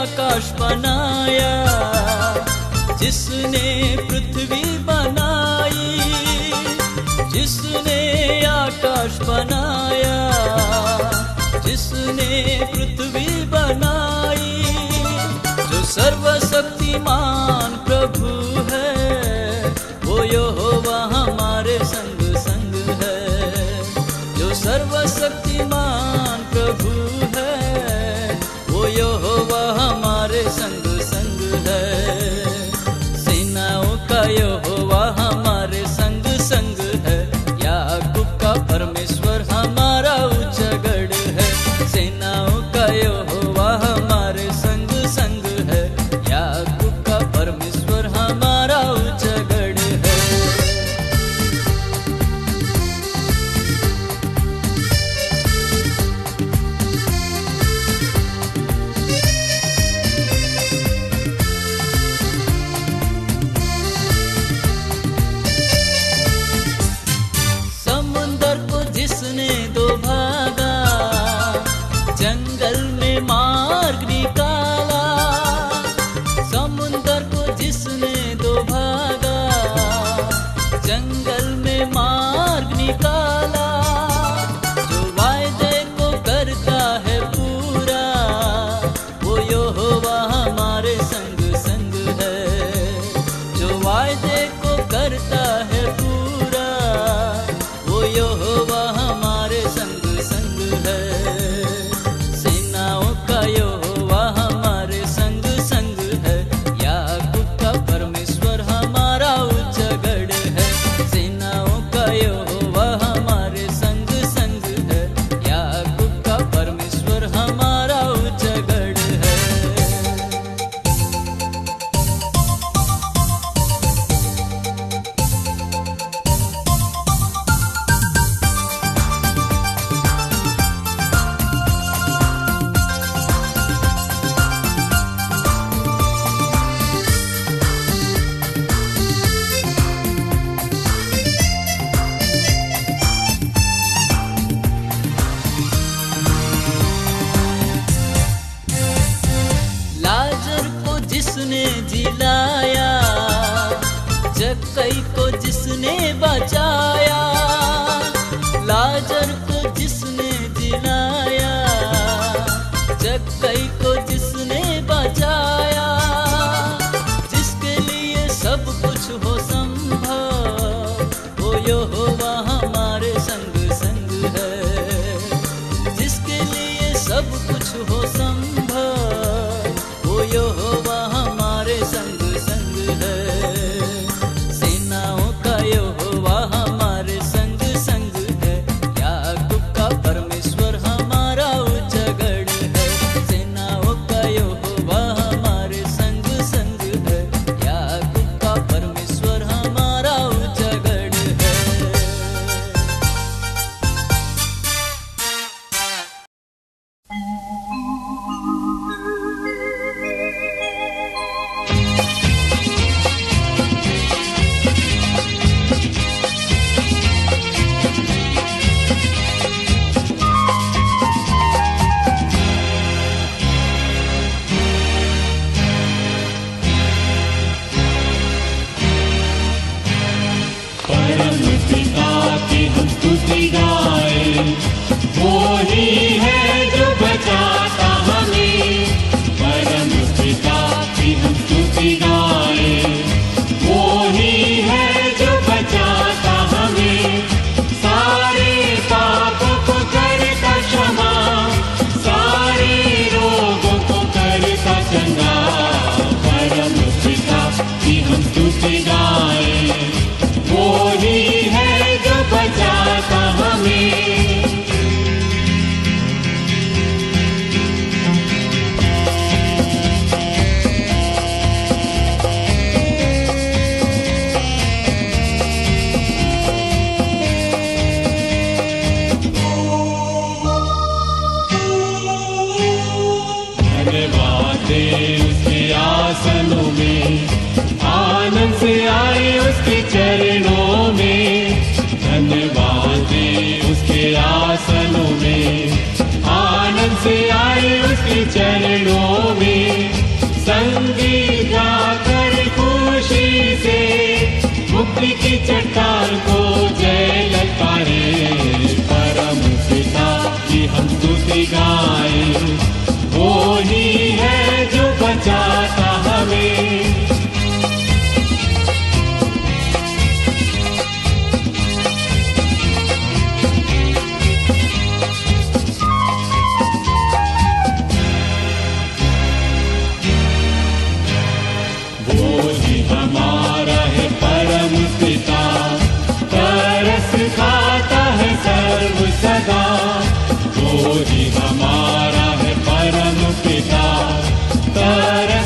आकाश बनाया, जिसने पृथ्वी बनाई, जिसने आकाश बनाया, जिसने पृथ्वी बनाई, जो सर्वशक्तिमान प्रभु है, वो यहोवा हमारे संग संग है। जो सर्वशक्तिमान प्रभु है, वो यहोवा हमारे संग संग है। सेनाओं का यहोवा हमारे संग संग है, याकूब का परमेश्वर हमारा ऊंचा गढ़ है। सेनाओं का यहोवा हमारे संग संग है, याकूब का परमेश्वर हमारा ऊंचा गढ़ है। समुंदर को जिसने दो भागा, जंगल में मार्ग निकाला। समुंदर को जिसने दो भागा, जंगल में मार्ग निकाला। जो वायदे को करता है पूरा, वो यहोवा हमारे संग संग है। जो वायदे को करता है पूरा, वो यहोवा हमारे संग संग है। सेनाओं का यहोवा हमारे संग संग है, याकूब का परमेश्वर हमारा ऊंचा गढ़ है। सेनाओं का यहोवा हमारे संग संग है, याकूब का परमेश्वर हमारा ऊंचा गढ़ है। लाजर को जिसने जिलाया, जक्कई को जिसने बचाया। लाजर को जिसने जिलाया, जक्कई को जिसने बचाया। जिसके लिए सब कुछ हो संभव, वो यहोवा हमारे संग संग है। जिसके लिए सब कुछ हो संभव, वो यहोवा हमारे संग संग है। सेनाओं का यहोवा हमारे संग संग है, याकूब का परमेश्वर हमारा ऊंचा गढ़ है। सेनाओं का यहोवा हमारे संग संग है, याकूब का परमेश्वर हमारा ऊंचा गढ़ है। परम पिता की हम स्तुति गाएं, वो ही है जो बचाता हमें। परम पिता की हम स्तुति गाएं, वो ही है जो बचाता हमें। सारे पापों को करता क्षमा, सारे रोगों को करता चंगा। परम पिता की हम स्तुति गाएं, वो ही है जो बचाता हमें। धन्यवाद दे उसके आसनों में, आनंद से आए उसके चरणों में। धन्यवाद दे उसके आसनों में, आनंद से आए उसके चरणों में।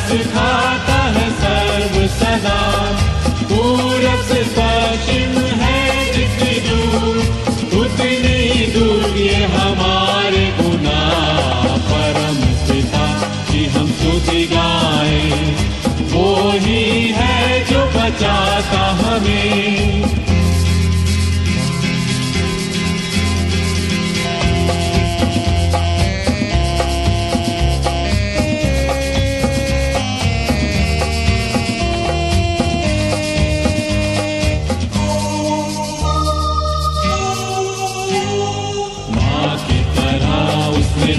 सिखाता है सर्व सदा। पूरब से पश्चिम है जितनी दूर, उतनी ही दूर ये हमारे गुनाह। परम पिता की हम स्तुति गाएं, वो ही है जो बचाता हमें।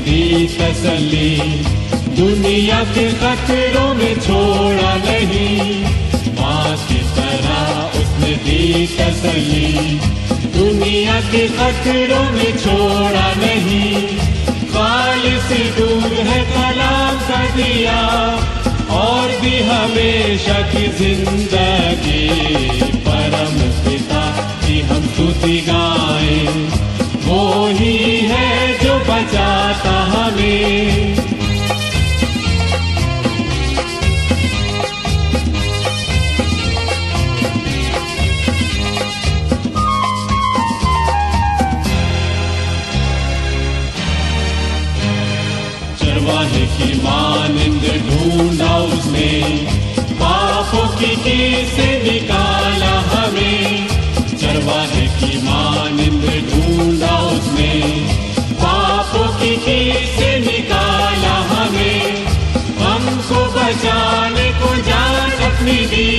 दी तसल्ली, दुनिया के खतरों में छोड़ा नहीं। माँ की तरह उसने दी तसल्ली, दुनिया के खतरों में छोड़ा नहीं। खालिस दूर है कलाम का दिया, और भी हमेशा की जिंदगी। परम पिता की हम स्तुति गाएं, वो ही है जो बचाता हमें। चरवाहे की मानिंद ढूंढा उसने, पापों की कील से निकाला हमें। चरवाहे की मानिंद ढूंढा उसने, पापों की कील से निकाला हमें। हमको बचाने को जान अपनी दी,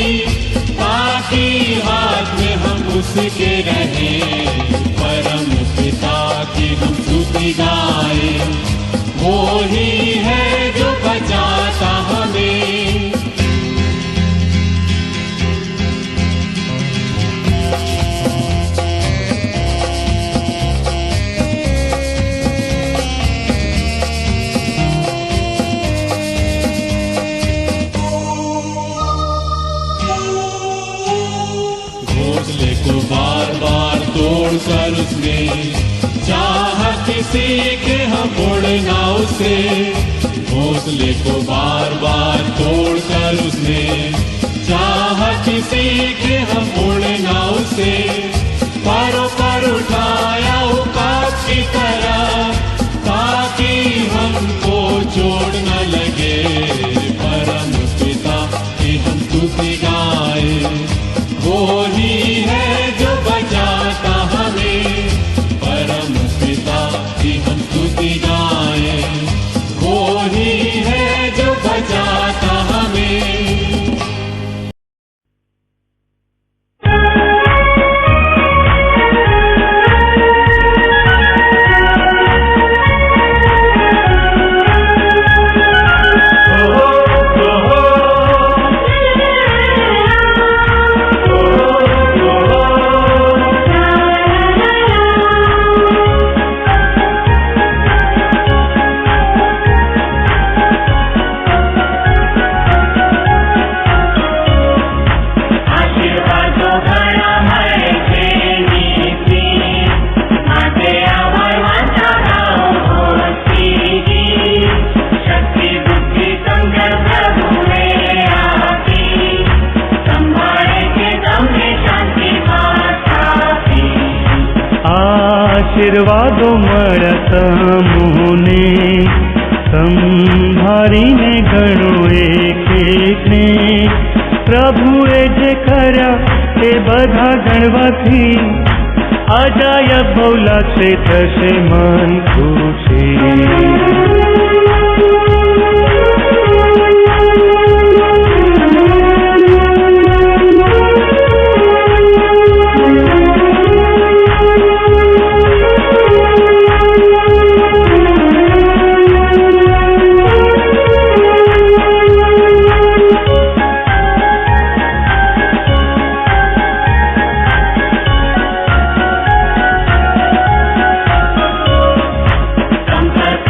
ताकि हाथ में हम उसके रहें। परम पिता की हम स्तुति गाएं, वो ही है जो बचाता हमें। घोंसले को बार बार तोड़कर उसने चाहा किसी के हम उड़ना उसे। घोंसले को बार बार तोड़कर उसने चाहा किसी के हम उड़ना उसे। पैरों पर उठाया उकाब की तरह, ताकि हमको चोट न लगे। परम पिता की हम स्तुति गाएं, वो ही है जो बचाता हमें। परम पिता की हम स्तुति गाएं, वो ही है जो बचाता हमें। આશીર્વાદો મળતા મોને સંભાળીને ઘણો એક એકને પ્રભુએ જે કર્યા તે બધા ગણવાથી અજાયબ બહુલા છે થશે મન ખુશી। संपर्क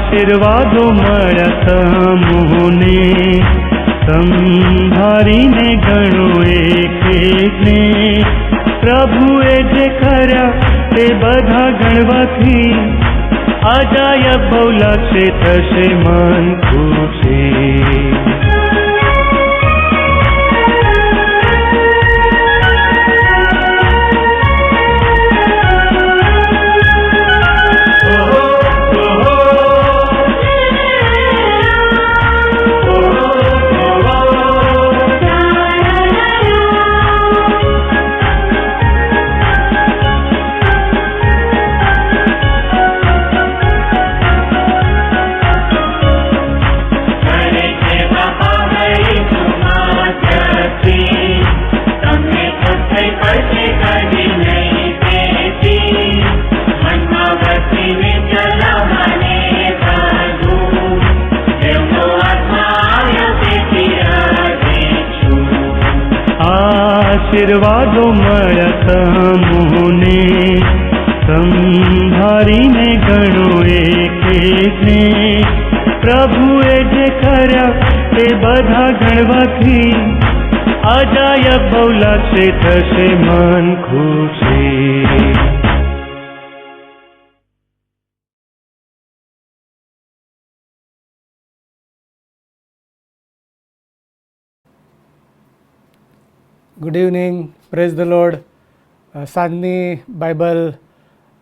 આશીર્વાદો મળ્યા તમોને, સંભાળીને ગણો એક એકને. પ્રભુએ જે કર્યા તે બધા ગણવાથી, અજાયબ બહુ લાગશે, થશે મન ખુશી. આશીર્વાદો મળ્યા તમોને, સંભાળીને ગણો એક એકને. પ્રભુએ જે કર્યા તે બધા ગણવાથી, અજાયબ બહુ લાગશે, થશે મન ખુશી. Good evening, praise the lord. સાંજની બાઇબલ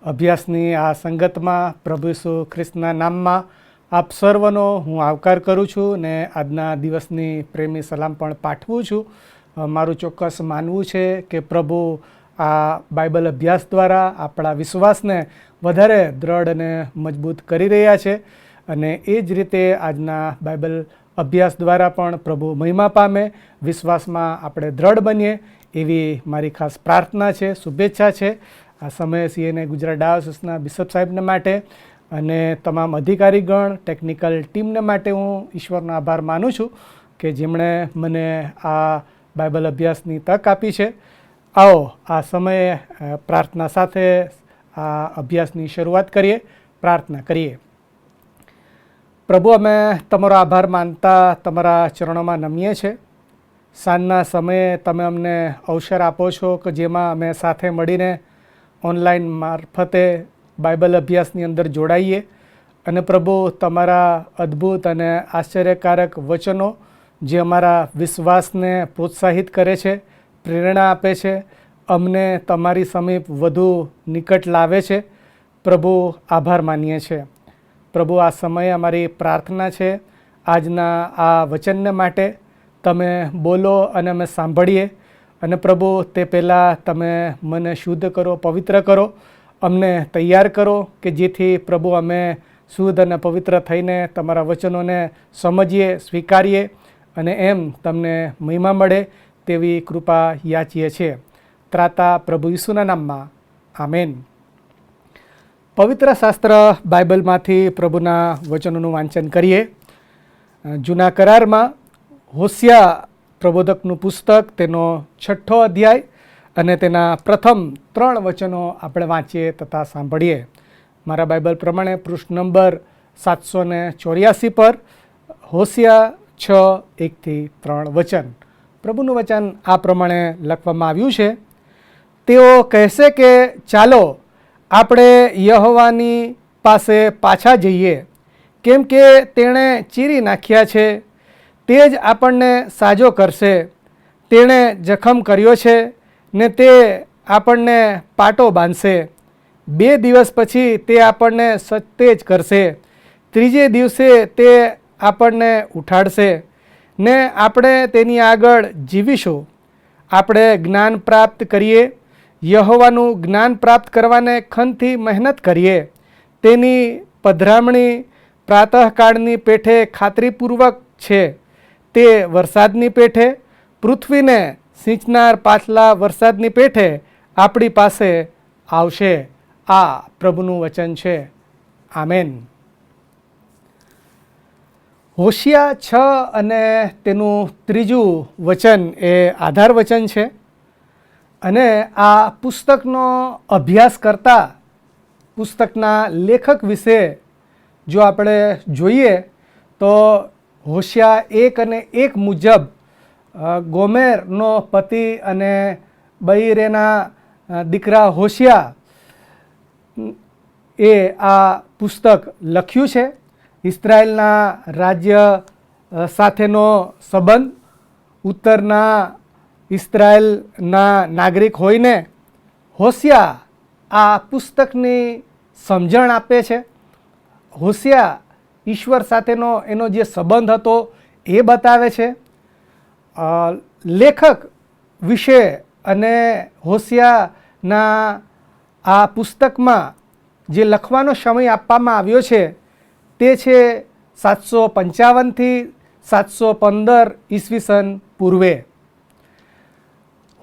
અભ્યાસની આ સંગતમાં પ્રભુ ઈસુ ખ્રિસ્તના નામમાં આપ સર્વનો હું આવકાર કરું છું ને આજના દિવસની પ્રેમી સલામ પણ પાઠવું છું. મારું ચોક્કસ માનવું છે કે પ્રભુ આ બાઇબલ અભ્યાસ દ્વારા આપણા વિશ્વાસને વધારે દ્રઢ અને મજબૂત કરી રહ્યા છે અને એ જ રીતે આજના બાઇબલ અભ્યાસ દ્વારા પણ પ્રભુ મહિમા પામે, વિશ્વાસમાં આપણે દ્રઢ બનીએ એવી મારી ખાસ પ્રાર્થના છે, શુભેચ્છા છે. આ સમયે સીએનએ ગુજરાત ડાયોસિસના બિશપ સાહેબને માટે અને તમામ અધિકારીગણ, ટેકનિકલ ટીમને માટે હું ઈશ્વરનો આભાર માનું છું કે જેમણે મને આ બાઇબલ અભ્યાસની તક આપી છે. આવો આ સમયે પ્રાર્થના સાથે આ અભ્યાસની શરૂઆત કરીએ, પ્રાર્થના કરીએ. પ્રભુ, અમે તમારો આભાર માનતા તમારા ચરણોમાં નમીએ છીએ. સાંજના સમયે તમે અમને અવસર આપો છો કે જેમાં અમે સાથે મળીને ઓનલાઈન મારફતે બાઇબલ અભ્યાસની અંદર જોડાઈએ અને પ્રભુ તમારા અદ્ભુત અને આશ્ચર્યકારક વચનો જે અમારા વિશ્વાસને પ્રોત્સાહિત કરે છે, પ્રેરણા આપે છે, અમને તમારી સમીપ વધુ નિકટ લાવે છે. પ્રભુ, આભાર માનીએ છીએ. પ્રભુ, આ સમયે અમારી પ્રાર્થના છે આજના આ વચનને માટે તમે બોલો અને અમે સાંભળીએ અને પ્રભુ તે પહેલાં તમે મને શુદ્ધ કરો, પવિત્ર કરો, અમને તૈયાર કરો કે જેથી પ્રભુ અમે શુદ્ધ અને પવિત્ર થઈને તમારા વચનોને સમજીએ, સ્વીકારીએ અને એમ તમને મહિમા મળે તેવી કૃપા યાચીએ છીએ. ત્રાતા પ્રભુ ઈસુના નામમાં, આમેન. પવિત્ર શાસ્ત્ર બાઇબલમાંથી પ્રભુના વચનોનું વાંચન કરીએ. જૂના કરારમાં હોશિયા પ્રબોધકનું પુસ્તક, તેનો 6 અધ્યાય અને તેના પ્રથમ 3 વચનો આપણે વાંચીએ તથા સાંભળીએ. મારા બાઇબલ પ્રમાણે પૃષ્ઠ નંબર 784 પર હોશિયા 6:1-3 વચન. પ્રભુનું વચન આ પ્રમાણે લખવામાં આવ્યું છે. તેઓ કહેશે કે ચાલો આપણે યહોવાની પાસે પાછા જઈએ, કેમ કે તેણે ચીરી નાખ્યા છે, તે જ આપણને સાજો કરશે. તેણે જખમ કર્યો છે ને તે આપણને પાટો બાંધશે. 2 દિવસ પછી તે આપણને સત્તેજ કરશે. 3જે દિવસે તે આપણને ઉઠાડશે ને આપણે તેની આગળ જીવીશું. આપણે જ્ઞાન પ્રાપ્ત કરીએ, યહોવાનું જ્ઞાન પ્રાપ્ત કરવાને ખંતથી મહેનત કરીએ. તેની પધરામણી પ્રાતઃકાળની પેઠે ખાતરીપૂર્વક છે. તે વરસાદની પેઠે, પૃથ્વીને સિંચનાર પાછલા વરસાદની પેઠે આપણી પાસે આવશે. આ પ્રભુનું વચન છે. આમેન. હોશિયા 6 અને તેનું 3જું વચન એ આધાર વચન છે અને આ પુસ્તકનો અભ્યાસ કરતા પુસ્તકના લેખક વિશે જો આપણે જોઈએ તો હોશિયા 1 અને 1 મુજબ ગોમેરનો પતિ અને બઈરેના દીકરા હોશિયા એ આ પુસ્તક લખ્યું છે. ઇઝરાયલના રાજ્ય સાથેનો સંબંધ, ઉત્તરના ઇઝરાયલના નાગરિક હોઈને હોશિયા આ પુસ્તકની સમજણ આપે છે. હોશિયા ઈશ્વર સાથેનો એનો જે સંબંધ હતો એ બતાવે છે. લેખક વિશે અને હોશિયાના આ પુસ્તકમાં જે લખવાનો સમય આપવામાં આવ્યો છે તે છે 755 થી 715 ઈસવીસન પૂર્વે.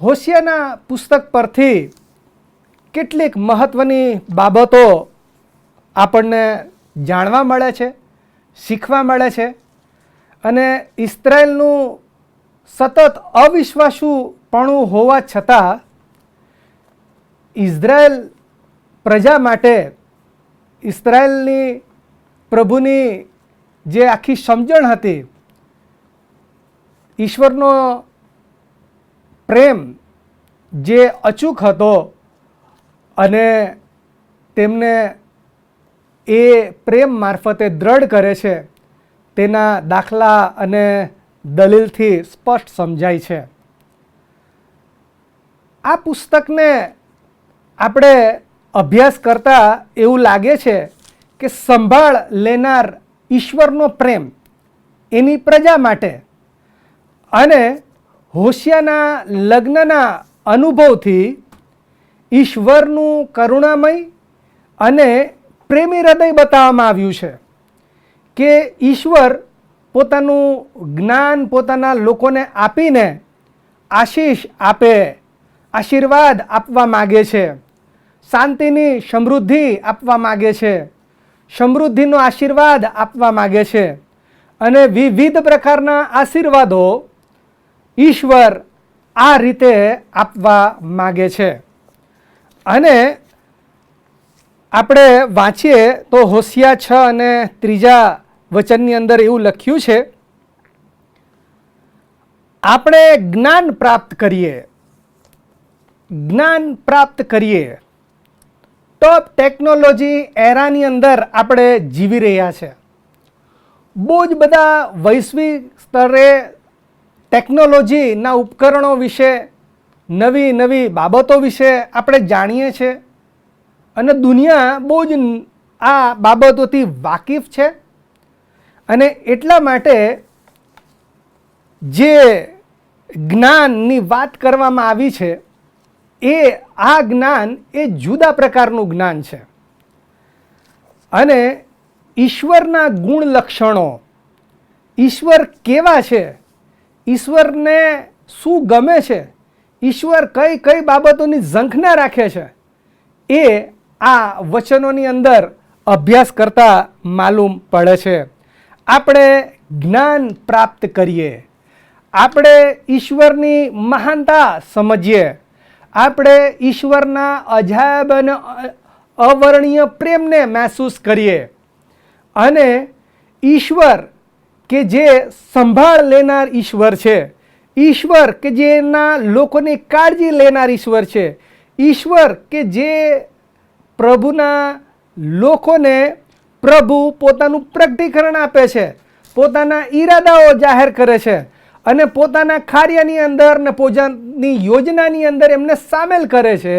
હોશિયાના પુસ્તક પરથી કેટલીક મહત્ત્વની બાબતો આપણને જાણવા મળે છે, શીખવા મળે છે. અને ઇઝરાયલનું સતત અવિશ્વાસુપણું હોવા છતાં ઇઝરાયલ પ્રજા માટે ઇઝરાયલની પ્રભુની જે આખી સમજણ હતી, ઈશ્વરનો પ્રેમ જે અચૂક હતો અને તેમને એ પ્રેમ મારફતે દ્રઢ કરે છે તેના દાખલા અને દલીલથી સ્પષ્ટ સમજાય છે. આ પુસ્તકને આપણે અભ્યાસ કરતાં એવું લાગે છે કે સંભાળ લેનાર ઈશ્વરનો પ્રેમ એની પ્રજા માટે અને હોશિયાના લગ્નના અનુભવથી ઈશ્વરનું કરુણામય અને પ્રેમી હૃદય બતાવવામાં આવ્યું છે કે ઈશ્વર પોતાનું જ્ઞાન પોતાના લોકોને આપીને આશીષ આપે, આશીર્વાદ આપવા માગે છે, શાંતિની સમૃદ્ધિ આપવા માગે છે, સમૃદ્ધિનો આશીર્વાદ આપવા માગે છે. અને વિવિધ પ્રકારના આશીર્વાદો ઈશ્વર આ રીતે આપવા માગે છે. અને આપણે વાંચીએ તો હોશિયા 6 અને 3 વચનની અંદર એવું લખ્યું છે, આપણે જ્ઞાન પ્રાપ્ત કરીએ, જ્ઞાન પ્રાપ્ત કરીએ. ટોપ ટેકનોલોજી એરાની અંદર આપણે જીવી રહ્યા છે. બહુ જ બધા વૈશ્વિક સ્તરે ટેકનોલોજીના ઉપકરણો વિશે, નવી નવી બાબતો વિશે આપણે જાણીએ છીએ અને દુનિયા બહુ જ આ બાબતોથી વાકેફ છે. અને એટલા માટે જે જ્ઞાનની વાત કરવામાં આવી છે આ જ્ઞાન એ જુદા પ્રકારનું જ્ઞાન છે. અને ઈશ્વરના ગુણ લક્ષણો, ઈશ્વર કેવા છે, ઈશ્વરને શું ગમે છે, ઈશ્વર કઈ કઈ બાબતોની ઝંખના રાખે છે, એ આ વચનોની અંદર અભ્યાસ કરતા માલુમ પડે છે. આપણે જ્ઞાન પ્રાપ્ત કરીએ, આપણે ઈશ્વરની મહાનતા સમજીએ, આપણે ઈશ્વરના અજાયબ અને અવર્ણનીય પ્રેમને મહેસૂસ કરીએ. અને ઈશ્વર કે જે સંભાળ લેનાર ઈશ્વર છે, ઈશ્વર કે જેના લોકોની કાળજી લેનાર ઈશ્વર છે, ઈશ્વર કે જે પ્રભુના લોકોને પ્રભુ પોતાનું પ્રગટીકરણ આપે છે, પોતાના ઈરાદાઓ જાહેર કરે છે અને પોતાના કાર્યની અંદર ને પોતાની યોજનાની અંદર એમને સામેલ કરે છે.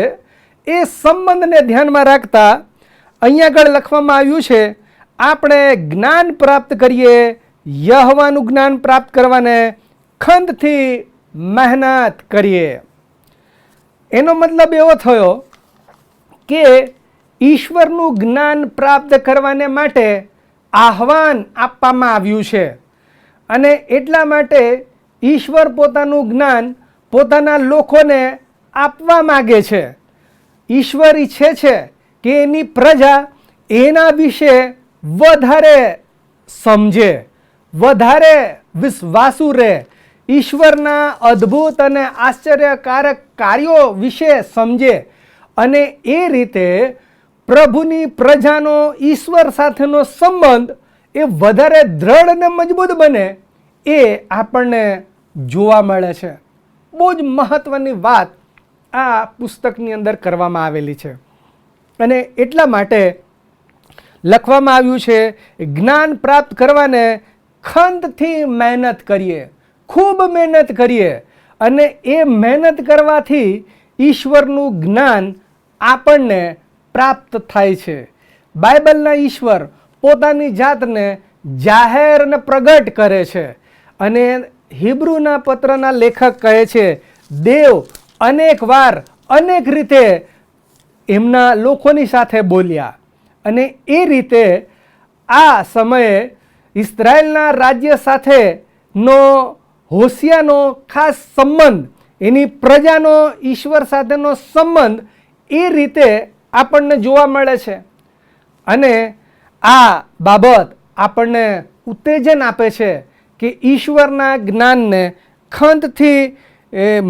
એ સંબંધને ધ્યાનમાં રાખતા અહીંયા આગળ લખવામાં આવ્યું છે, આપણે જ્ઞાન પ્રાપ્ત કરીએ, યહોવાનું જ્ઞાન પ્રાપ્ત કરવાને ખંતથી મહેનત કરીએ. એનો મતલબ એવો થયો કે ઈશ્વરનું જ્ઞાન પ્રાપ્ત કરવાને માટે આહ્વાન આપવામાં આવ્યું છે. અને એટલા માટે ઈશ્વર પોતાનું જ્ઞાન પોતાના લોકોને આપવા માગે છે. ઈશ્વર ઈચ્છે છે કે એની પ્રજા એના વિશે વધારે સમજે, વધારે વિશ્વાસુ રહે, ઈશ્વરના અદ્ભુત અને આશ્ચર્યકારક કાર્યો વિશે સમજે અને એ રીતે પ્રભુની પ્રજાનો ઈશ્વર સાથેનો સંબંધ એ વધારે દ્રઢ અને મજબૂત બને એ આપણને જોવા મળે છે. બહુ જ મહત્ત્વની વાત આ પુસ્તકની અંદર કરવામાં આવેલી છે. અને એટલા માટે લખવામાં આવ્યું છે, જ્ઞાન પ્રાપ્ત કરવાને ખંતથી મહેનત કરીએ, ખૂબ મહેનત કરીએ, અને એ મહેનત કરવાથી ઈશ્વરનું જ્ઞાન આપણને પ્રાપ્ત થાય છે. બાઇબલના ઈશ્વર પોતાની જાતને જાહેર અને પ્રગટ કરે છે. અને હિબ્રુના પત્રના લેખક કહે છે, દેવ અનેક વાર અનેક રીતે એમના લોકોની સાથે બોલ્યા. અને એ રીતે આ સમયે ઇઝરાયલના રાજ્ય સાથેનો હોશિયાનો ખાસ સંબંધ, એની પ્રજાનો ઈશ્વર સાથેનો સંબંધ એ રીતે આપણને જોવા મળે છે. અને આ બાબત આપણને ઉત્તેજન આપે છે કે ઈશ્વરના જ્ઞાનને ખંતથી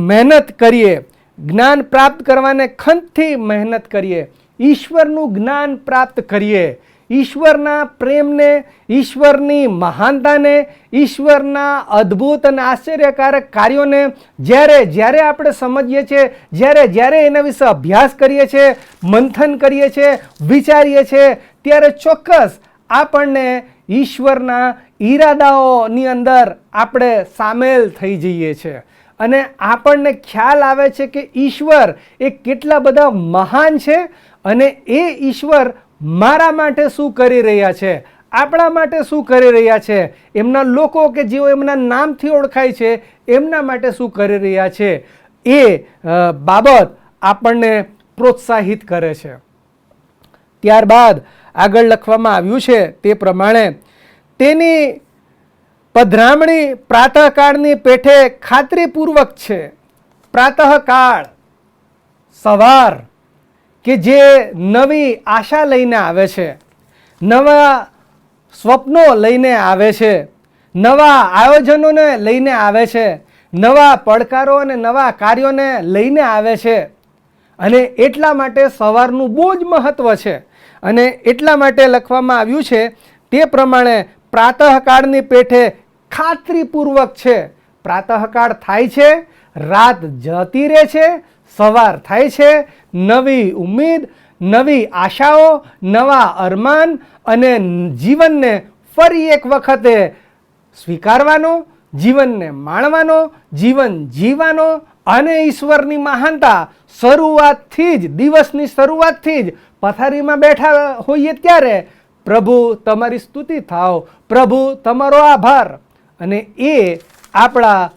મહેનત કરીએ, જ્ઞાન પ્રાપ્ત કરવાને ખંતથી મહેનત કરીએ, ઈશ્વરનું જ્ઞાન પ્રાપ્ત કરીએ, ઈશ્વરના પ્રેમને, ઈશ્વરની મહાનતાને, ઈશ્વરના અદ્ભુત અને આશ્ચર્યકારક કાર્યોને જ્યારે જ્યારે આપણે સમજીએ છીએ, જ્યારે એના વિશે અભ્યાસ કરીએ છીએ, મંથન કરીએ છીએ, વિચારીએ છીએ, ત્યારે ચોક્કસ આપણને ઈશ્વરના ઈરાદાઓની અંદર આપણે સામેલ થઈ જઈએ છીએ. અને આપણને ખ્યાલ આવે છે કે ઈશ્વર એ કેટલા બધા મહાન છે, અને એ ઈશ્વર મારા માટે શું કરી રહ્યા છે, આપણા માટે શું કરી રહ્યા છે, એમના લોકો કે જેઓ એમના નામથી ઓળખાય છે એમના માટે શું કરી રહ્યા છે, એ બાબત આપણને પ્રોત્સાહિત કરે છે. ત્યારબાદ આગળ લખવામાં આવ્યું છે તે પ્રમાણે, તેની પધરામણી પ્રાતઃકાળની પેઠે ખાતરીપૂર્વક છે. પ્રાતઃકાળ, સવાર, કે જે નવી આશા લઈને આવે છે, નવા સ્વપ્નો લઈને આવે છે, નવા આયોજનોને લઈને આવે છે, નવા પડકારો અને નવા કાર્યોને લઈને આવે છે. અને એટલા માટે સવારનું બહુ જ મહત્ત્વ છે. અને એટલા માટે લખવામાં આવ્યું છે તે પ્રમાણે, પ્રાતઃકાળની પેઠે ખાતરીપૂર્વક છે. પ્રાતઃકાળ થાય છે, રાત જતી રહે છે, સવાર થાય છે, નવી ઉમ્મીદ, નવી આશાઓ, નવા અરમાન, અને જીવનને ફરી એક વખતે સ્વીકારવાનો, જીવનને માણવાનો, જીવન જીવવાનો, અને ઈશ્વરની મહાનતા શરૂઆતથી જ, દિવસની શરૂઆતથી જ પથારીમાં બેઠા હોઈએ ત્યારે, પ્રભુ તમારી સ્તુતિ થાવ, પ્રભુ તમારો આભાર. અને એ આપણા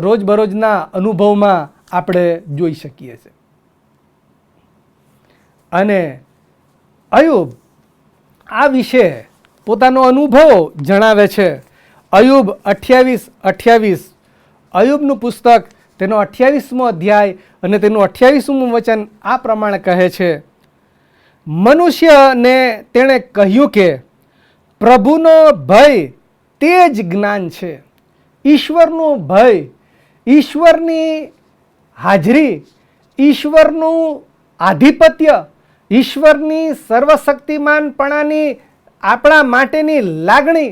રોજબરોજના અનુભવમાં આપણે જોઈ શકીએ છીએ. અને અયુબ આ વિશે પોતાનો અનુભવ જણાવે છે. અયુબ 28:28, અયુબનું પુસ્તક, તેનો 28મો અધ્યાય અને તેનું 28મું વચન આ પ્રમાણે કહે છે, મનુષ્યને તેણે કહ્યું કે પ્રભુનો ભય તે જ જ્ઞાન છે. ઈશ્વરનું ભય, ઈશ્વરની હાજરી, ઈશ્વરનું આધિપત્ય, ઈશ્વરની સર્વશક્તિમાનપણાની આપણા માટેની લાગણી,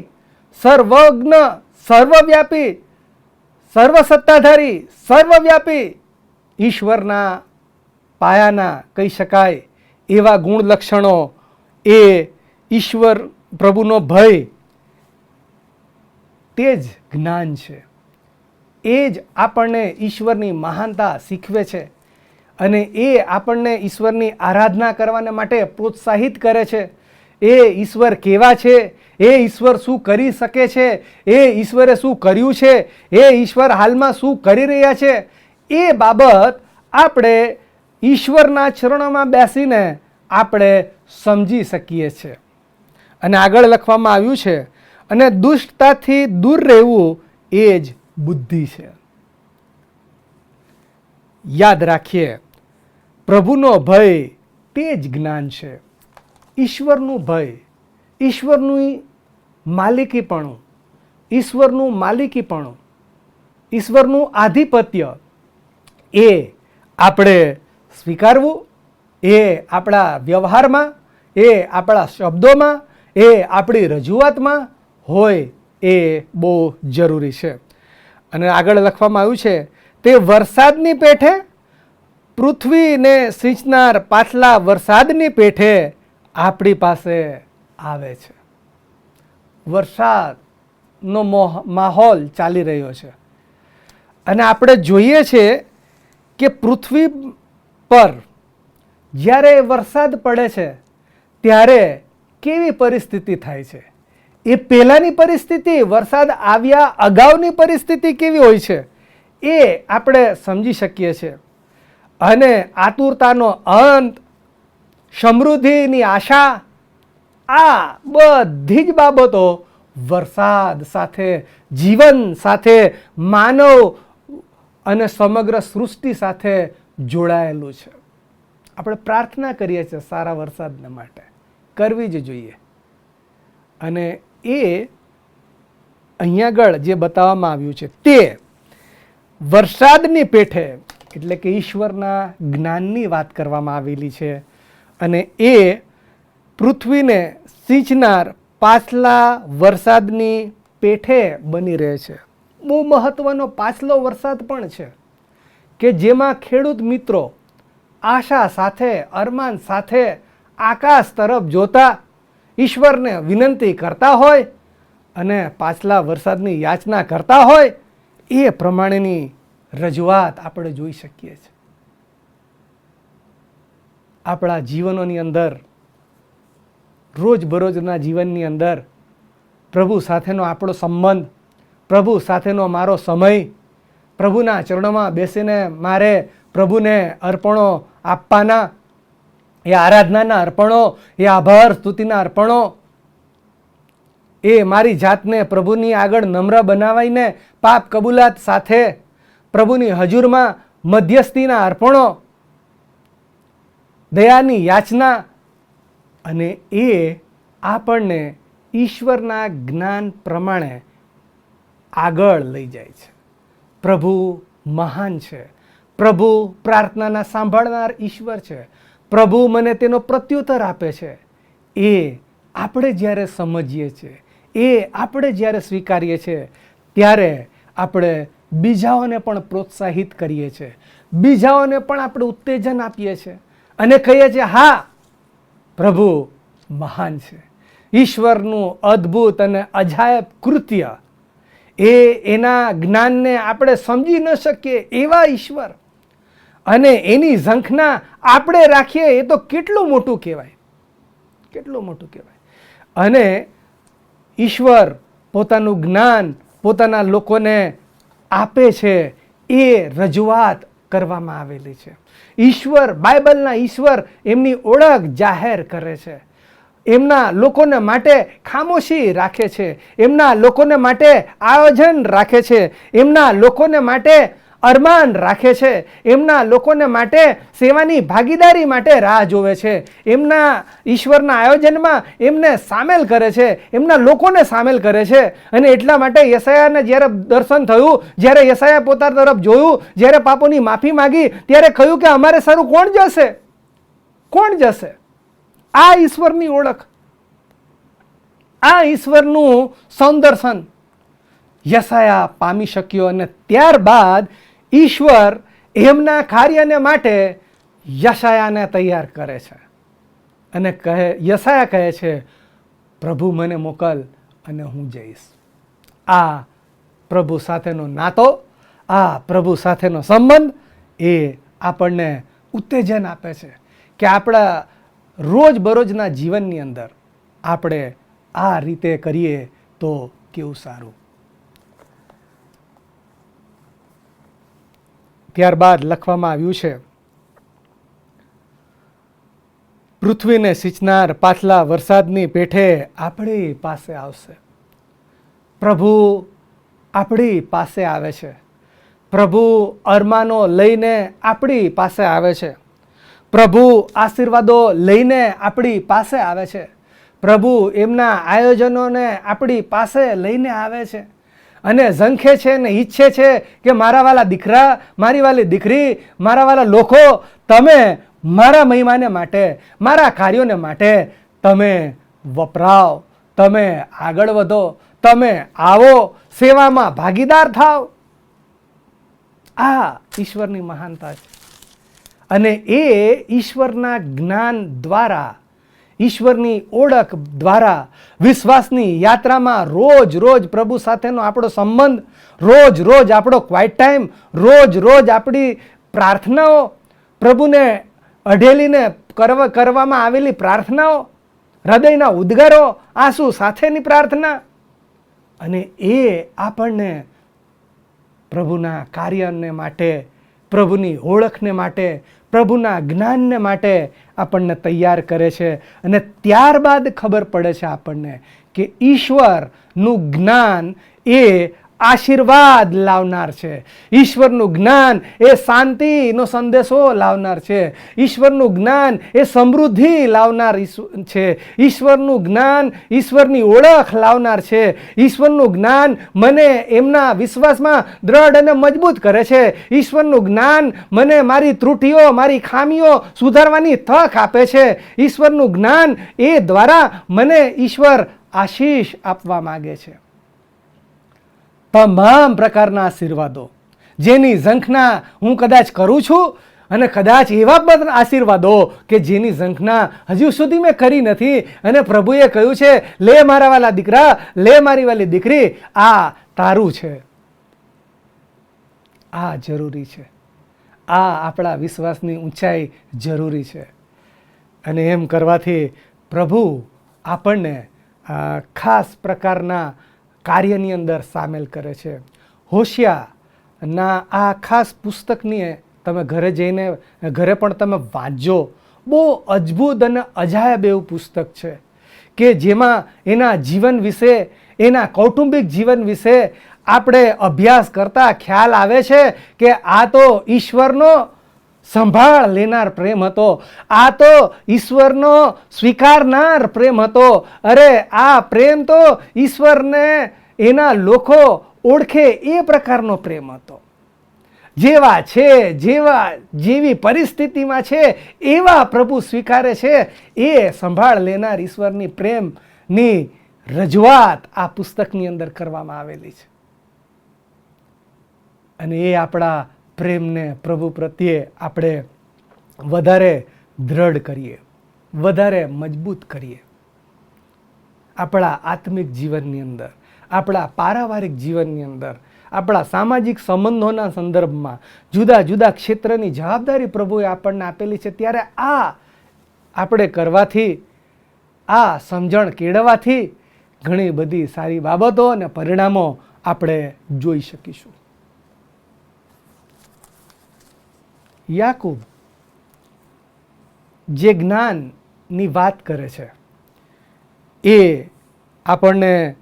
સર્વજ્ઞ, સર્વવ્યાપી, સર્વસત્તાધારી, સર્વવ્યાપી ઈશ્વરના પાયાના કહી શકાય એવા ગુણ લક્ષણો, એ ઈશ્વર પ્રભુનો ભય તે જ જ્ઞાન છે. એ જ આપણને ઈશ્વરની મહાનતા શીખવે છે. અને એ આપણને ઈશ્વરની આરાધના કરવાને માટે પ્રોત્સાહિત કરે છે. એ ઈશ્વર કેવા છે, એ ઈશ્વર શું કરી શકે છે, એ ઈશ્વરે શું કર્યું છે, એ ઈશ્વર હાલમાં શું કરી રહ્યા છે, એ બાબત આપણે ઈશ્વરના ચરણોમાં બેસીને આપણે સમજી શકીએ છીએ. અને આગળ લખવામાં આવ્યું છે, અને દુષ્ટતાથી દૂર રહેવું એ જ બુદ્ધિ છે. યાદ રાખીએ, પ્રભુનો ભય તે જ જ્ઞાન છે. ઈશ્વરનું ભય, ઈશ્વરનું માલિકીપણું, ઈશ્વરનું માલિકીપણું, ઈશ્વરનું આધિપત્ય, એ આપણે સ્વીકારવું, એ આપણા વ્યવહારમાં, એ આપણા શબ્દોમાં, એ આપણી રજૂઆતમાં હોય એ બહુ જરૂરી છે. અને આગળ લખવામાં આવ્યું છે, તે વરસાદની પેઠે, પૃથ્વીને સિંચનાર પાછલા વરસાદની પેઠે આપણી પાસે આવે છે. વરસાદનો માહોલ ચાલી રહ્યો છે અને આપણે જોઈએ છે કે પૃથ્વી પર જ્યારે વરસાદ પડે છે ત્યારે કેવી પરિસ્થિતિ થાય છે. એ પહેલાંની પરિસ્થિતિ, વરસાદ આવ્યા અગાઉની પરિસ્થિતિ કેવી હોય છે એ આપણે સમજી શકીએ છીએ. અને આતુરતાનો અંત, સમૃદ્ધિની આશા, આ બધી જ બાબતો વરસાદ સાથે, જીવન સાથે, માનવ અને સમગ્ર સૃષ્ટિ સાથે જોડાયેલું છે. આપણે પ્રાર્થના કરીએ છીએ સારા વરસાદને માટે, કરવી જ જોઈએ. અને એ અહીંયા આગળ જે બતાવવામાં આવ્યું છે તે વરસાદની પેઠે એટલે કે ઈશ્વરના જ્ઞાનની વાત કરવામાં આવેલી છે. અને એ પૃથ્વીને સિંચનાર પાછલા વરસાદની પેઠે બની રહે છે. બહુ મહત્વનો પાછલો વરસાદ પણ છે કે જેમાં ખેડૂત મિત્રો આશા સાથે, અરમાન સાથે આકાશ તરફ જોતા ઈશ્વરને વિનંતી કરતા હોય અને પાછલા વરસાદની યાચના કરતા હોય એ પ્રમાણેની રજૂઆત આપણે જોઈ શકીએ છીએ. આપણા જીવનોની અંદર, રોજબરોજના જીવનની અંદર પ્રભુ સાથેનો આપણો સંબંધ, પ્રભુ સાથેનો મારો સમય, પ્રભુના ચરણોમાં બેસીને મારે પ્રભુને અર્પણો આપવાના, એ આરાધનાના અર્પણો, એ આભાર સ્તુતિના અર્પણો, એ મારી જાતને પ્રભુની આગળ નમ્ર બનાવીને પાપ કબૂલાત સાથે પ્રભુની હજુરમાં મધ્યસ્થીના અર્પણો, દયાની યાચના. અને એ આપણને ઈશ્વરના જ્ઞાન પ્રમાણે આગળ લઈ જાય છે. પ્રભુ મહાન છે, પ્રભુ પ્રાર્થનાના સાંભળનાર ઈશ્વર છે, પ્રભુ મને તેનો પ્રત્યુત્તર આપે છે. એ આપણે જ્યારે સમજીએ છીએ, એ આપણે જ્યારે સ્વીકારીએ છીએ ત્યારે આપણે બીજાઓને પણ પ્રોત્સાહિત કરીએ છીએ, બીજાઓને પણ આપણે ઉત્તેજન આપીએ છીએ અને કહીએ છીએ હા, પ્રભુ મહાન છે. ઈશ્વરનું અદ્ભુત અને અજાયબ કૃત્ય, એના જ્ઞાનને આપણે સમજી ન શકીએ એવા ઈશ્વર, અને એની ઝંખના આપણે રાખીએ એ તો કેટલું મોટું કહેવાય, કેટલું મોટું કહેવાય. અને ઈશ્વર પોતાનું જ્ઞાન પોતાના લોકોને આપે છે, એ રજૂઆત કરવામાં આવેલી છે. ઈશ્વર, બાઇબલના ઈશ્વર એમની ઓળખ જાહેર કરે છે, એમના લોકોને માટે ખામોશી રાખે છે, એમના લોકોને માટે આયોજન રાખે છે, એમના લોકોને માટે અરમાન રાખે છે, એમના લોકોને માટે સેવાની ભાગીદારી માટે રાહ જોવે છે, એમના ઈશ્વરના આયોજનમાં એમને સામેલ કરે છે, એમના લોકોને સામેલ કરે છે. અને એટલા માટે યશાયાને જ્યારે દર્શન થયું, જ્યારે યશાયા પોતાના તરફ જોયું, જ્યારે પાપોની માફી માંગી, ત્યારે કહ્યું કે અમારે સારું કોણ જશે, કોણ જશે? આ ઈશ્વરની ઓળખ, આ ઈશ્વરનું સૌંદર્શન યશાયા પામી શક્યો. અને ત્યારબાદ ઈશ્વર એમના કાર્યને માટે યશાયાને તૈયાર કરે છે અને યશાયા કહે છે, પ્રભુ મને મોકલ અને હું જઈશ. આ પ્રભુ સાથેનો નાતો, આ પ્રભુ સાથેનો સંબંધ એ આપણને ઉત્તેજન આપે છે કે આપણા રોજબરોજના જીવનની અંદર આપણે આ રીતે કરીએ તો કેવું સારું. ત્યારબાદ લખવામાં આવ્યું છે, પૃથ્વીને સિંચનાર પાછલા વરસાદની પેઠે આપણી પાસે આવશે. પ્રભુ આપણી પાસે આવે છે, પ્રભુ અરમાનો લઈને આપણી પાસે આવે છે, પ્રભુ આશીર્વાદો લઈને આપણી પાસે આવે છે, પ્રભુ એમના આયોજનોને આપણી પાસે લઈને આવે છે. અને ઝંખે છે ને ઈચ્છે છે કે મારા વાલા દીકરા, મારી વાલી દીકરી, મારા વાલા લોકો, તમે મારા મહિમાને માટે, મારા કાર્યોને માટે તમે વપરાવ, તમે આગળ વધો, તમે આવો, સેવામાં ભાગીદાર થાવ. આ ઈશ્વરની મહાનતા છે. અને એ ઈશ્વરના જ્ઞાન દ્વારા, ઈશ્વરની ઓળખ દ્વારા, વિશ્વાસની યાત્રામાં રોજ રોજ પ્રભુ સાથેનો આપણો સંબંધ, રોજ રોજ આપણો ક્વાઇટ ટાઈમ, રોજ રોજ આપણી પ્રાર્થનાઓ, પ્રભુને અઢેલીને કરવામાં આવેલી પ્રાર્થનાઓ, હૃદયના ઉદ્ગારો, આંસુ સાથેની પ્રાર્થના, અને એ આપણને પ્રભુના કાર્યને માટે, પ્રભુની ઓળખને માટે, પ્રભુના જ્ઞાનને માટે આપણને તૈયાર કરે છે. અને ત્યારબાદ ખબર પડે છે આપણને કે ઈશ્વરનું જ્ઞાન એ આશીર્વાદ લાવનાર છે. ઈશ્વરનું જ્ઞાન એ શાંતિનો સંદેશો લાવનાર છે. ઈશ્વરનું જ્ઞાન એ સમૃદ્ધિ લાવનાર છે. ઈશ્વરનું જ્ઞાન ઈશ્વરની ઓળખ લાવનાર છે. ઈશ્વરનું જ્ઞાન મને એમના વિશ્વાસમાં દ્રઢ અને મજબૂત કરે છે. ઈશ્વરનું જ્ઞાન મને મારી ત્રુટિઓ, મારી ખામીઓ સુધારવાની તક આપે છે. ઈશ્વરનું જ્ઞાન એ દ્વારા મને ઈશ્વર આશીષ આપવા માગે છે. તમામ પ્રકારના આશીર્વાદો જેની ઝંખના હું કદાચ કરું છું, અને કદાચ એવા પણ આશીર્વાદો કે જેની ઝંખના હજુ સુધી મેં કરી નથી, અને પ્રભુએ કહ્યું છે, લે મારા વાલા દીકરા, લે મારી વાલી દીકરી, આ તારું છે. આ જરૂરી છે. આ આપણા વિશ્વાસની ઊંચાઈ જરૂરી છે. અને એમ કરવાથી પ્રભુ આપણને ખાસ પ્રકારના કાર્યની અંદર સામેલ કરે છે. હોશિયાના આ ખાસ પુસ્તકની તમે ઘરે જઈને ઘરે પણ તમે વાંચજો. બહુ અદ્ભુત અને અજાયબ એવું પુસ્તક છે કે જેમાં એના જીવન વિશે, એના કૌટુંબિક જીવન વિશે આપણે અભ્યાસ કરતા ખ્યાલ આવે છે કે આ તો ઈશ્વરનો સંભાળ લેનાર પ્રેમ હતો. આ તો ઈશ્વરનો સ્વીકારનાર પ્રેમ હતો. અરે આ પ્રેમ તો ઈશ્વરને એના લોકો ઓળખે એ પ્રકારનો પ્રેમ હતો. જેવા છે, જેવી પરિસ્થિતિમાં છે એવા પ્રભુ સ્વીકારે છે. એ સંભાળ લેનાર ઈશ્વરની પ્રેમની રજૂઆત આ પુસ્તકની અંદર કરવામાં આવેલી છે. અને એ આપણા પ્રેમને પ્રભુ પ્રત્યે આપણે વધારે દ્રઢ કરીએ, વધારે મજબૂત કરીએ. આપણા આત્મિક જીવનની અંદર, આપણા પારિવારિક જીવનની અંદર, આપણા સામાજિક સંબંધોના સંદર્ભમાં જુદા જુદા ક્ષેત્રની જવાબદારી પ્રભુએ આપણને આપેલી છે. ત્યારે આ આપણે કરવાથી, આ સમજણ કેળવવાથી ઘણી બધી સારી બાબતો અને પરિણામો આપણે જોઈ શકીશું. યાકૂબ જે જ્ઞાનની વાત કરે છે એ આપણને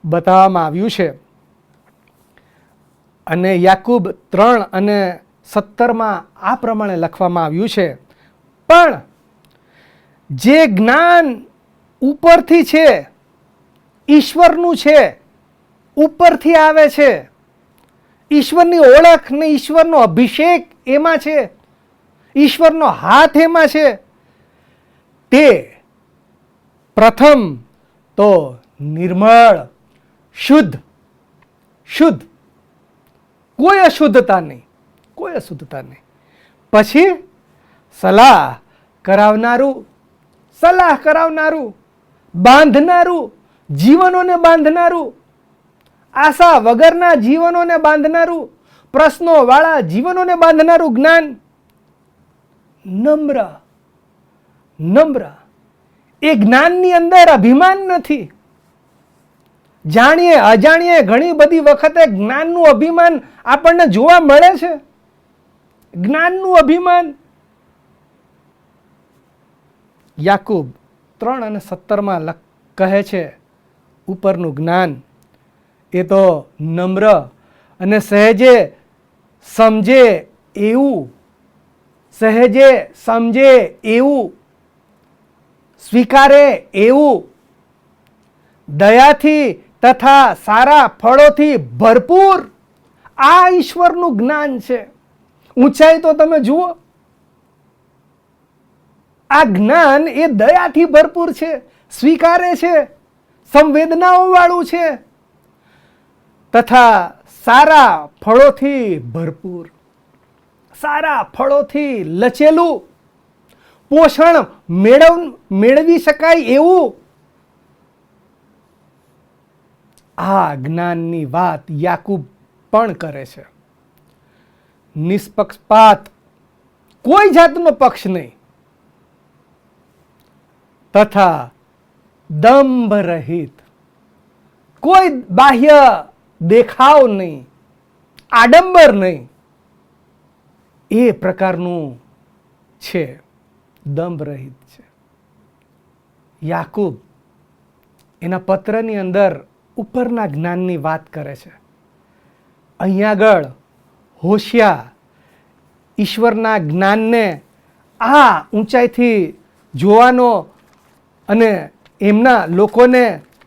બતાવવામાં આવ્યું છે. અને યાકૂબ 3:17 આ પ્રમાણે લખવામાં આવ્યું છે, પણ જે જ્ઞાન ઉપરથી છે, ઈશ્વરનું છે, ઉપરથી આવે છે, ઈશ્વરની ઓળખ ને ઈશ્વરનો અભિષેક એમાં છે, ઈશ્વરનો હાથ એમાં છે, તે પ્રથમ તો નિર્મળ, શુદ્ધ, કોઈ અશુદ્ધતા નહીં, કોઈ અશુદ્ધતા નહીં. પછી સલાહ કરાવનારું, બાંધનારું, જીવનોને બાંધનારું, આશા વગરના જીવનોને બાંધનારું, પ્રશ્નોવાળા જીવનોને બાંધનારું જ્ઞાન, નમ્ર. એ જ્ઞાનની અંદર અભિમાન નથી. જાણીએ અજાણીએ ઘણી બધી વખતે જ્ઞાનનું અભિમાન આપણને જોવા મળે છે. જ્ઞાનનું અભિમાન. યાકૂબ 3:17 કહે છે, ઉપરનું જ્ઞાન એ તો નમ્ર અને સહેજે સમજે એવું, સ્વીકારે એવું, દયાથી તથા સારા ફળોથી ભરપૂર. આ ઈશ્વરનું જ્ઞાન છે. ઊંચાઈ તો તમે જુઓ, આ જ્ઞાન એ દયાથી ભરપૂર છે, સ્વીકારે છે, સંવેદનાઓ વાળું છે, તથા સારા ફળોથી ભરપૂર, સારા ફળોથી લચેલું, પોષણ મેળવી શકાય એવું. આ જ્ઞાનની વાત યાકૂબ પણ કરે છે. નિષ્પક્ષપાત, કોઈ જાતનો પક્ષ નહીં, તથા દંભ રહિત, કોઈ બાહ્ય દેખાવ નહીં, આડંબર નહીં, એ પ્રકારનું છે, દંભ રહિત છે. યાકૂબ એના પત્રની અંદર ઉપરના જ્ઞાનની વાત કરે છે. અહીંયા આગળ હોશિયા ઈશ્વરના જ્ઞાનને આ ઊંચાઈથી જોવાનો અને એમના લોકોને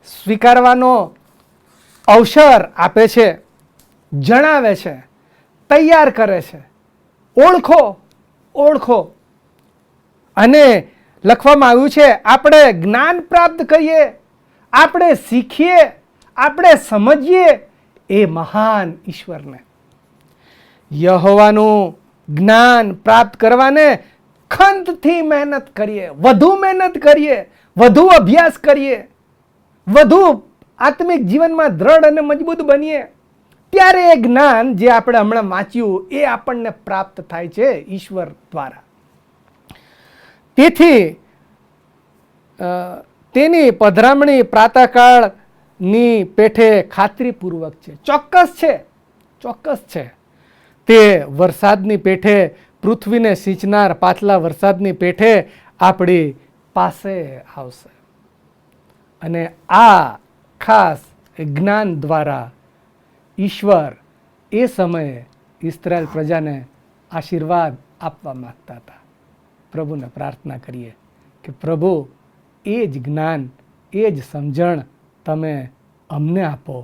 સ્વીકારવાનો અવસર આપે છે, જણાવે છે, તૈયાર કરે છે. ઓળખો, ઓળખો. અને લખવામાં આવ્યું છે આપણે જ્ઞાન પ્રાપ્ત કરીએ, આપણે શીખીએ, આપણે સમજીએ એ મહાન ઈશ્વરને. યહોવાનું જ્ઞાન પ્રાપ્ત કરવાને ખંતથી મહેનત કરીએ, વધુ મહેનત કરીએ, વધુ અભ્યાસ કરીએ, વધુ આત્મિક જીવનમાં દ્રઢ અને મજબૂત બનીએ, ત્યારે એ જ્ઞાન જે આપણે હમણાં વાંચ્યું એ આપણને પ્રાપ્ત થાય છે ઈશ્વર દ્વારા. તેથી તેની પધરામણી પ્રાતઃકાળની પેઠે ખાતરીપૂર્વક છે, ચોક્કસ છે, ચોક્કસ છે. તે વરસાદની પેઠે, પૃથ્વીને સિંચનાર પાછલા વરસાદની પેઠે આપણી પાસે આવશે. અને આ ખાસ જ્ઞાન દ્વારા ઈશ્વર એ સમયે ઇસ્રાયેલ પ્રજાને આશીર્વાદ આપવા માંગતા હતા. પ્રભુને પ્રાર્થના કરીએ કે પ્રભુ એ જ જ્ઞાન, એ જ સમજણ તમે અમને આપો,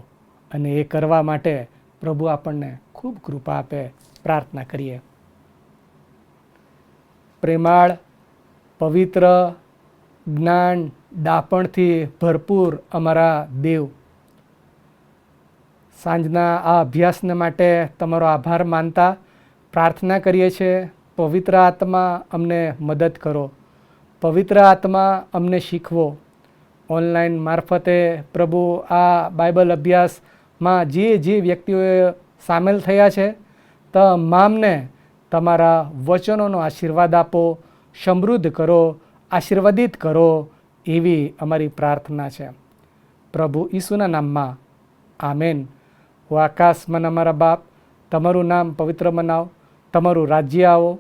અને એ કરવા માટે પ્રભુ આપણને ખૂબ કૃપા આપે. પ્રાર્થના કરીએ. પ્રેમાળ, પવિત્ર, જ્ઞાન, ડાપણથી ભરપૂર અમારા દેવ, સાંજના આ અભ્યાસને માટે તમારો આભાર માનતા પ્રાર્થના કરીએ છીએ. પવિત્ર આત્મા અમને મદદ કરો, પવિત્ર આત્મા અમને શીખવો. ઓનલાઈન મારફતે પ્રભુ આ બાઇબલ અભ્યાસમાં જે વ્યક્તિઓએ સામેલ થયા છે તમામને તમારા વચનોનો આશીર્વાદ આપો, સમૃદ્ધ કરો, આશીર્વાદિત કરો, એવી અમારી પ્રાર્થના છે પ્રભુ ઈસુના નામમાં. આમેન. ઓ આકાશમાં અમારા બાપ, તમારું નામ પવિત્ર મનાવો, તમારું રાજ્ય આવો,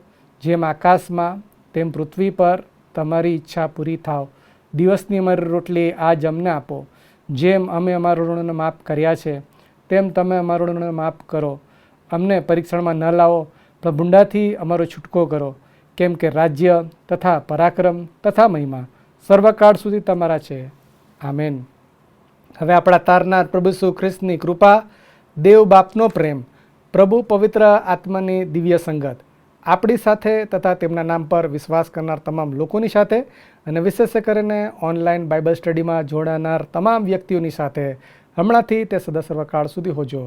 જેમ આકાશમાં તેમ પૃથ્વી પર તમારી ઈચ્છા પૂરી થાવ. દિવસની અમારી રોટલી આજ અમને આપો, જેમ અમે અમારા ઋણોને માફ કર્યા છે તેમ તમે અમારા ઋણોને માફ કરો. અમને પરીક્ષણમાં ન લાવો, પણ ભૂંડાથી અમારો છૂટકો કરો, કેમ કે રાજ્ય તથા પરાક્રમ તથા મહિમા સર્વકાળ સુધી તમારા છે. આમેન. હવે આપણા તારનાર પ્રભુ ઈસુ ખ્રિસ્તની કૃપા, દેવ બાપનો પ્રેમ, પ્રભુ પવિત્ર આત્માની દિવ્ય સંગત આપણી સાથે તથા તેમના નામ પર વિશ્વાસ કરનાર તમામ લોકોની સાથે, અને વિશેષ કરીને ઓનલાઈન બાઇબલ સ્ટડીમાં જોડાનાર તમામ વ્યક્તિઓની સાથે હમણાંથી તે સદા સર્વકાળ સુધી હોજો.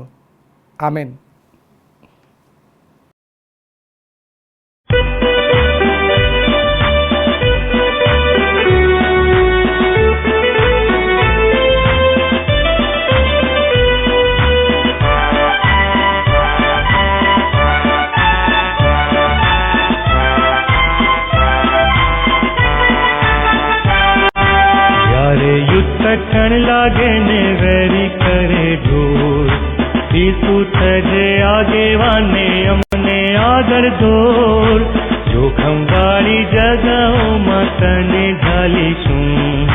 આમેન. ઠણ લાગે ને વેરી કરે ઢોર, ઈસુ થજે આગેવાને અમને આગળ દોર. જોખમ વાળી જગાઓમાં તને ઢાલીશું,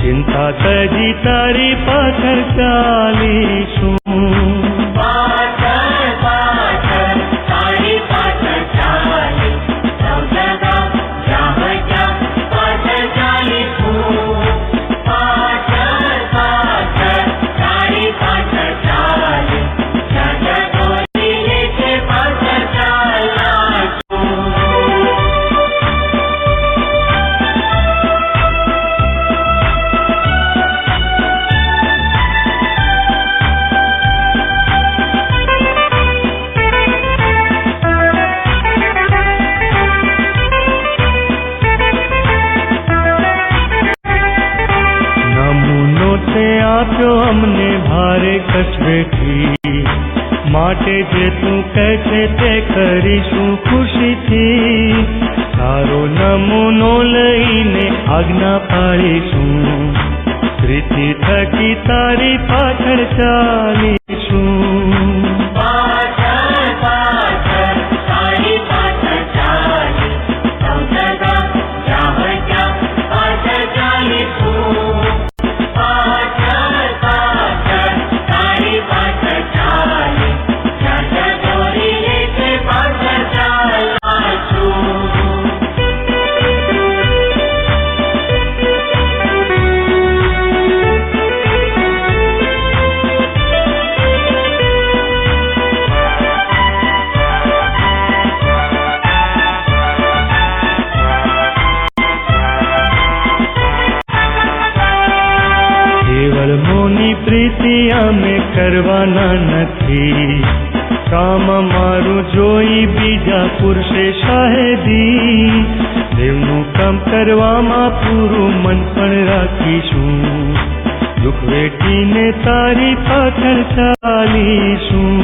ચિંતા તજી તારી પાછળ ચાલીશું. તે આપ્યો અમને ભારે કચવેથી, માટે જે તું કહે છે તે કરીશું ખુશીથી. તારો નમૂનો લઈને આજ્ઞા પાડીશું, પ્રીતિ થકી તારી પાછળ ચાલીશું. પ્રીતિ અમે કરવાના નથી, કામ મારું જોઈ બીજા પુરુષે શાહેદી. દેવનું કામ કરવામાં પૂરું મન પણ રાખીશું, દુઃખ વેઠીને તારી પાછળ ચાલીશું.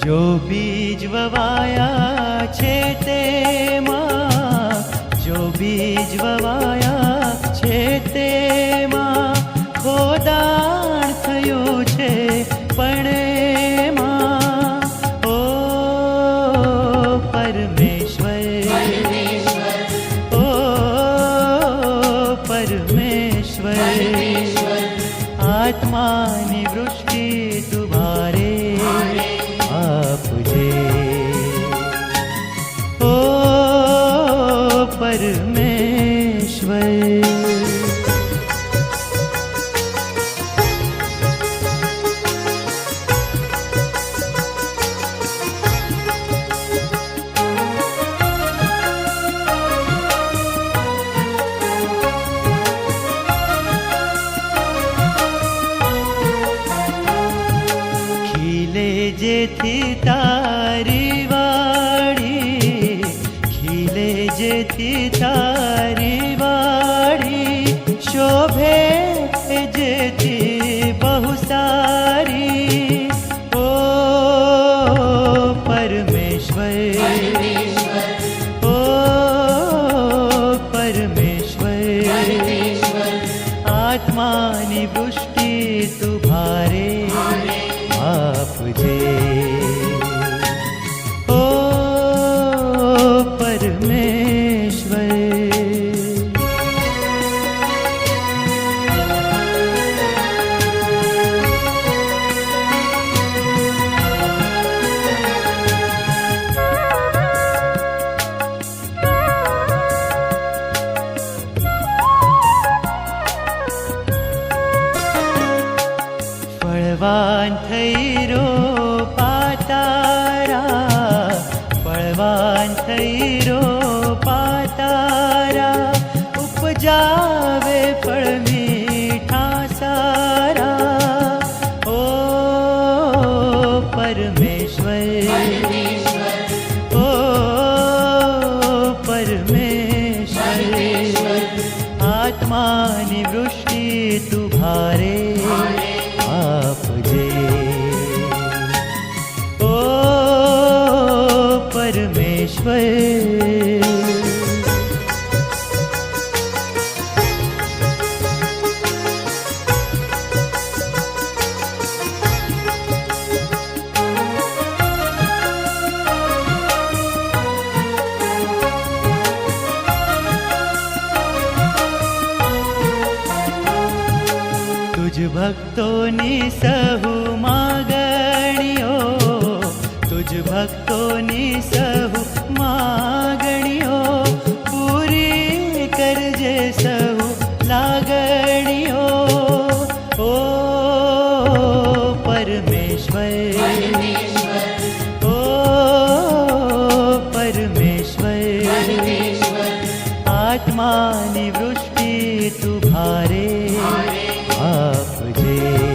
જો બીજ વવાયા છે તેમાં, જો બીજ વવાયા છે તેમાં ખોદાણ થયું છે પણ એમાં. ઓ પરમેશ્વર, ઓ પરમેશ્વર, આત્માની વૃષ્ટિ તુભારે આપજે. ઓ પરમેશ્વર, જેથી તારી વાડી ખીલે, જેથી તારી વાડી શોભે, જેથી બહુ સારી. ઓ પરમેશ્વર, परमेश्वर। फळवान થઈ રોપાતારા, ફળવાન થઈ રોપાતારા, ઉપજાવે ફળ મીઠા સારા। ઓ પરમેશ્વર, ઓ પરમેશ્વર, આત્માની વૃષ્ટિ તું ભારે આપજે। ઓ પરમેશ્વર, तुझ भक्तोनी सहु मागणियो, तुझ भक्तोनी सहु मागणियो, पूरी करजे सहु लागणियो। ओ परमेश्वर, ओ परमेश्वर, आत्मानी वृष्टि तू भारे आपजे।